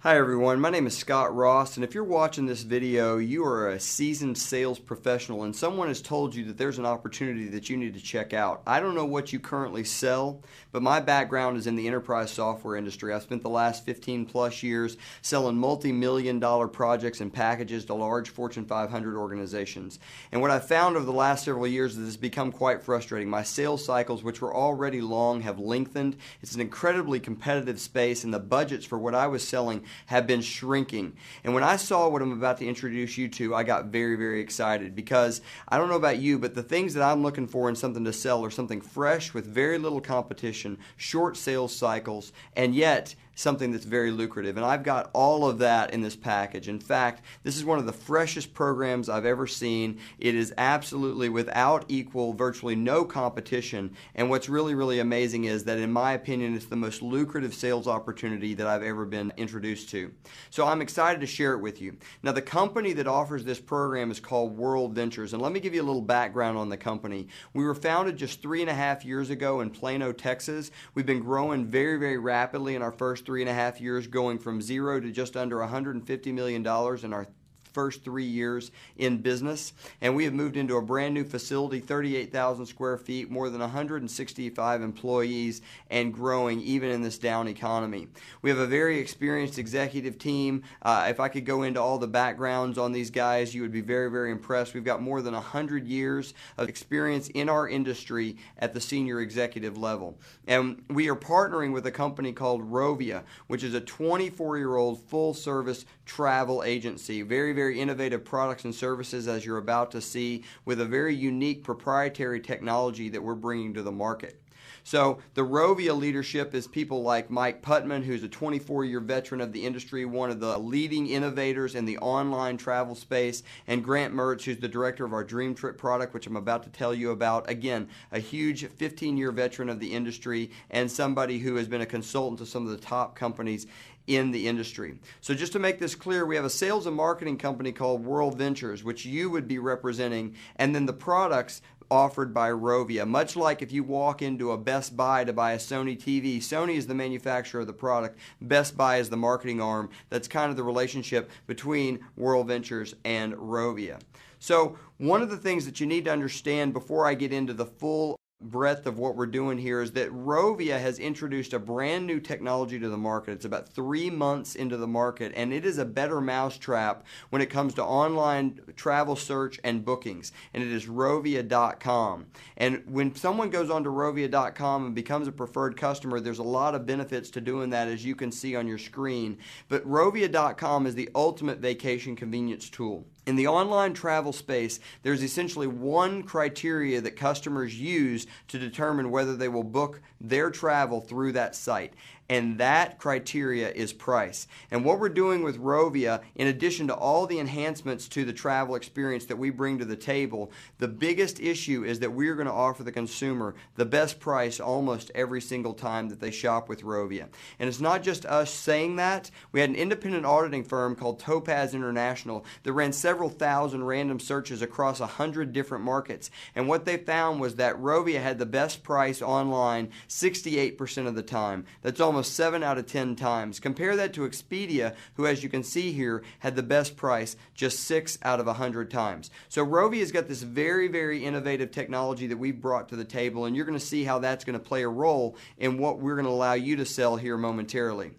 Hi everyone, my name is Scott Ross, and if you're watching this video, you are a seasoned sales professional and someone has told you that there's an opportunity that you need to check out. I don't know what you currently sell, but my background is in the enterprise software industry. I've spent the last 15 plus years selling multi-million dollar projects and packages to large Fortune 500 organizations. And what I've found over the last several years is it's become quite frustrating. My sales cycles, which were already long, have lengthened. It's an incredibly competitive space, and the budgets for what I was selling have been shrinking. And when I saw what I'm about to introduce you to, I got very, very excited because I don't know about you, but the things that I'm looking for in something to sell are something fresh with very little competition, short sales cycles, and yet something that's very lucrative. And I've got all of that in this package. In fact, this is one of the freshest programs I've ever seen. It is absolutely without equal, virtually no competition. And what's really, really amazing is that in my opinion, it's the most lucrative sales opportunity that I've ever been introduced to. So I'm excited to share it with you. Now, the company that offers this program is called WorldVentures. And let me give you a little background on the company. We were founded just 3.5 years ago in Plano, Texas. We've been growing very, very rapidly in our first 3.5 years, going from zero to just under $150 million in our first 3 years in business. And we have moved into a brand new facility, 38,000 square feet, more than 165 employees, and growing even in this down economy. We have a very experienced executive team. If I could go into all the backgrounds on these guys, you would be very, very impressed. We've got more than 100 years of experience in our industry at the senior executive level. And we are partnering with a company called Rovia, which is a 24-year-old full-service travel agency. Very, very innovative products and services, as you're about to see, with a very unique proprietary technology that we're bringing to the market. So the Rovia leadership is people like Mike Putman, who's a 24-year veteran of the industry, one of the leading innovators in the online travel space, and Grant Mertz, who's the director of our Dream Trip product, which I'm about to tell you about. Again, a huge 15-year veteran of the industry and somebody who has been a consultant to some of the top companies in the industry. So just to make this clear, we have a sales and marketing company called WorldVentures, which you would be representing, and then the products offered by Rovia. Much like if you walk into a Best Buy to buy a Sony TV, Sony is the manufacturer of the product, Best Buy is the marketing arm. That's kind of the relationship between WorldVentures and Rovia. So one of the things that you need to understand before I get into the full breadth of what we're doing here is that Rovia has introduced a brand new technology to the market. It's about 3 months into the market, and it is a better mousetrap when it comes to online travel search and bookings, and it is Rovia.com. And when someone goes onto Rovia.com and becomes a preferred customer, there's a lot of benefits to doing that, as you can see on your screen. But Rovia.com is the ultimate vacation convenience tool. In the online travel space, there's essentially one criteria that customers use to determine whether they will book their travel through that site. And that criteria is price. And what we're doing with Rovia, in addition to all the enhancements to the travel experience that we bring to the table, the biggest issue is that we're going to offer the consumer the best price almost every single time that they shop with Rovia. And it's not just us saying that. We had an independent auditing firm called Topaz International that ran several thousand random searches across 100 different markets. And what they found was that Rovia had the best price online 68% of the time. That's almost 7 out of 10 times. Compare that to Expedia, who, as you can see here, had the best price just 6 out of 100 times. So Rovia's got this very, very innovative technology that we've brought to the table, and you're going to see how that's going to play a role in what we're going to allow you to sell here momentarily.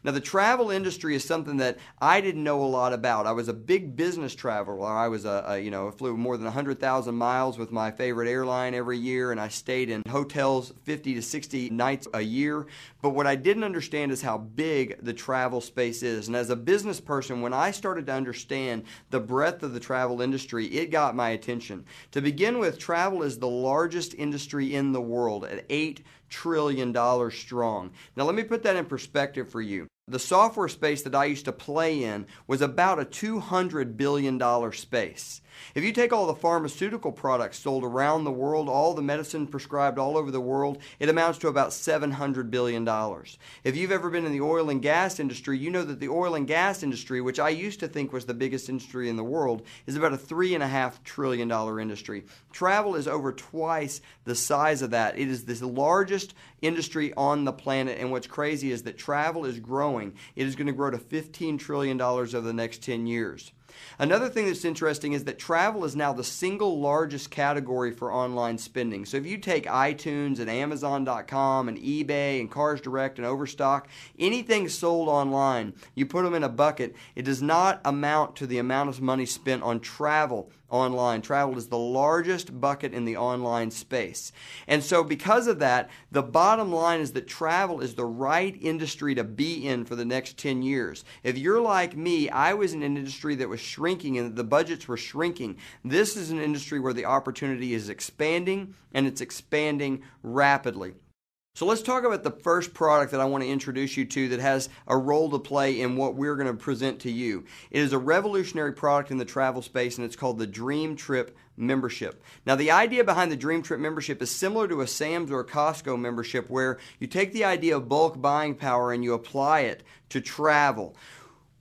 Now, the travel industry is something that I didn't know a lot about. I was a big business traveler. I was I flew more than 100,000 miles with my favorite airline every year, and I stayed in hotels 50 to 60 nights a year. But what I didn't understand is how big the travel space is. And as a business person, when I started to understand the breadth of the travel industry, it got my attention. To begin with, travel is the largest industry in the world at $8 trillion strong. Now, let me put that in perspective for you. The software space that I used to play in was about a $200 billion space. If you take all the pharmaceutical products sold around the world, all the medicine prescribed all over the world, it amounts to about $700 billion. If you've ever been in the oil and gas industry, you know that the oil and gas industry, which I used to think was the biggest industry in the world, is about a $3.5 trillion industry. Travel is over twice the size of that. It is the largest industry on the planet, and what's crazy is that travel is growing growing. It is going to grow to $15 trillion over the next 10 years. Another thing that's interesting is that travel is now the single largest category for online spending. So if you take iTunes and Amazon.com and eBay and Cars Direct and Overstock, anything sold online, you put them in a bucket, it does not amount to the amount of money spent on travel online. Travel is the largest bucket in the online space. And so because of that, the bottom line is that travel is the right industry to be in for the next 10 years. If you're like me, I was in an industry that was shrinking and the budgets were shrinking. This is an industry where the opportunity is expanding, and it's expanding rapidly. So let's talk about the first product that I want to introduce you to that has a role to play in what we're going to present to you. It is a revolutionary product in the travel space, and it's called the Dream Trip membership. Now, the idea behind the Dream Trip membership is similar to a Sam's or a Costco membership, where you take the idea of bulk buying power and you apply it to travel.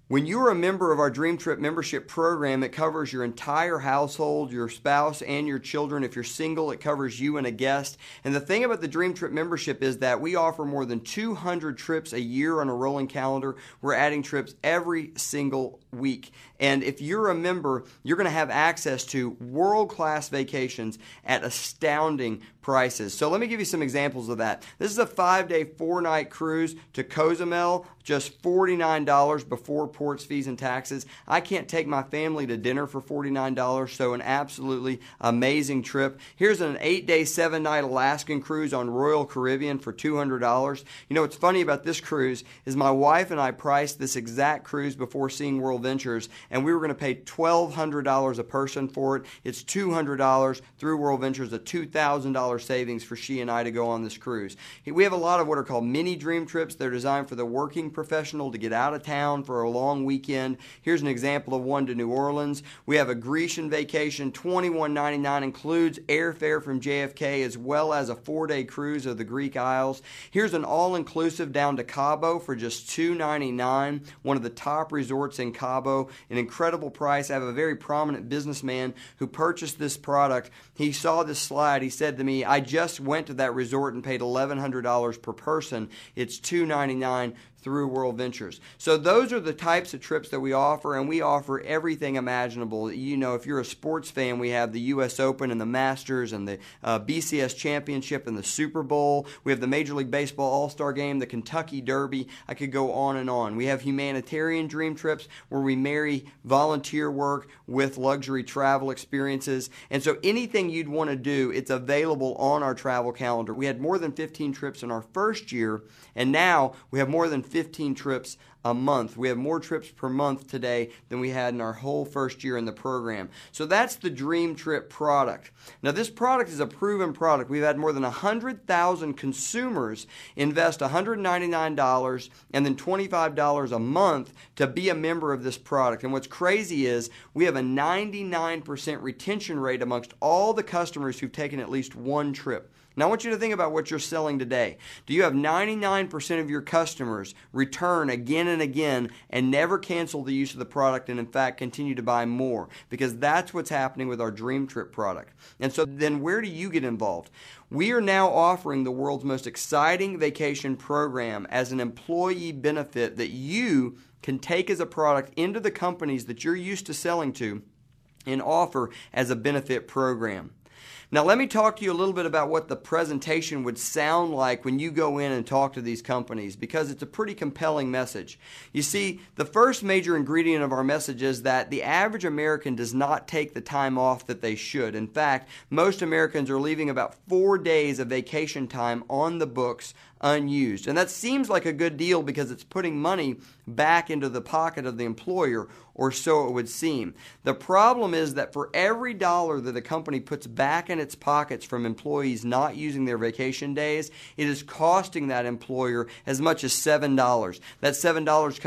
When you're a member of our Dream Trip membership program, it covers your entire household, your spouse, and your children. If you're single, it covers you and a guest. And the thing about the Dream Trip membership is that we offer more than 200 trips a year on a rolling calendar. We're adding trips every single week. And if you're a member, you're going to have access to world-class vacations at astounding prices. So let me give you some examples of that. This is a 5-day, 4-night cruise to Cozumel, just $49 before ports, fees, and taxes. I can't take my family to dinner for $49, so an absolutely amazing trip. Here's an 8-day, 7-night Alaskan cruise on Royal Caribbean for $200. You know what's funny about this cruise is my wife and I priced this exact cruise before seeing WorldVentures, and we were going to pay $1,200 a person for it. It's $200 through WorldVentures, a $2,000 savings for she and I to go on this cruise. We have a lot of what are called mini dream trips. They're designed for the working professional to get out of town for a long weekend. Here's an example of one to New Orleans. We have a Grecian vacation, $21.99, includes airfare from JFK as well as a 4-day cruise of the Greek Isles. Here's an all-inclusive down to Cabo for just $299, one of the top resorts in Cabo, an incredible price. I have a very prominent businessman who purchased this product. He saw this slide. He said to me, I just went to that resort and paid $1,100 per person. It's $299 through WorldVentures. So those are the types of trips that we offer, and we offer everything imaginable. You know, if you're a sports fan, we have the U.S. Open and the Masters and the BCS Championship and the Super Bowl. We have the Major League Baseball All-Star Game, the Kentucky Derby. I could go on and on. We have humanitarian dream trips where we marry volunteer work with luxury travel experiences. And so anything you'd want to do, it's available on our travel calendar. We had more than 15 trips in our first year, and now we have more than 15 trips a month. We have more trips per month today than we had in our whole first year in the program. So that's the Dream Trip product. Now, this product is a proven product. We've had more than 100,000 consumers invest $199 and then $25 a month to be a member of this product. And what's crazy is we have a 99% retention rate amongst all the customers who've taken at least one trip. Now, I want you to think about what you're selling today. Do you have 99% of your customers return again and again and never cancel the use of the product and, in fact, continue to buy more? Because that's what's happening with our Dream Trip product. And so then where do you get involved? We are now offering the world's most exciting vacation program as an employee benefit that you can take as a product into the companies that you're used to selling to and offer as a benefit program. Now, let me talk to you a little bit about what the presentation would sound like when you go in and talk to these companies, because it's a pretty compelling message. You see, the first major ingredient of our message is that the average American does not take the time off that they should. In fact, most Americans are leaving about 4 days of vacation time on the books unused. And that seems like a good deal because it's putting money back into the pocket of the employer, or so it would seem. The problem is that for every dollar that a company puts back in its pockets from employees not using their vacation days, it is costing that employer as much as $7. That $7 comes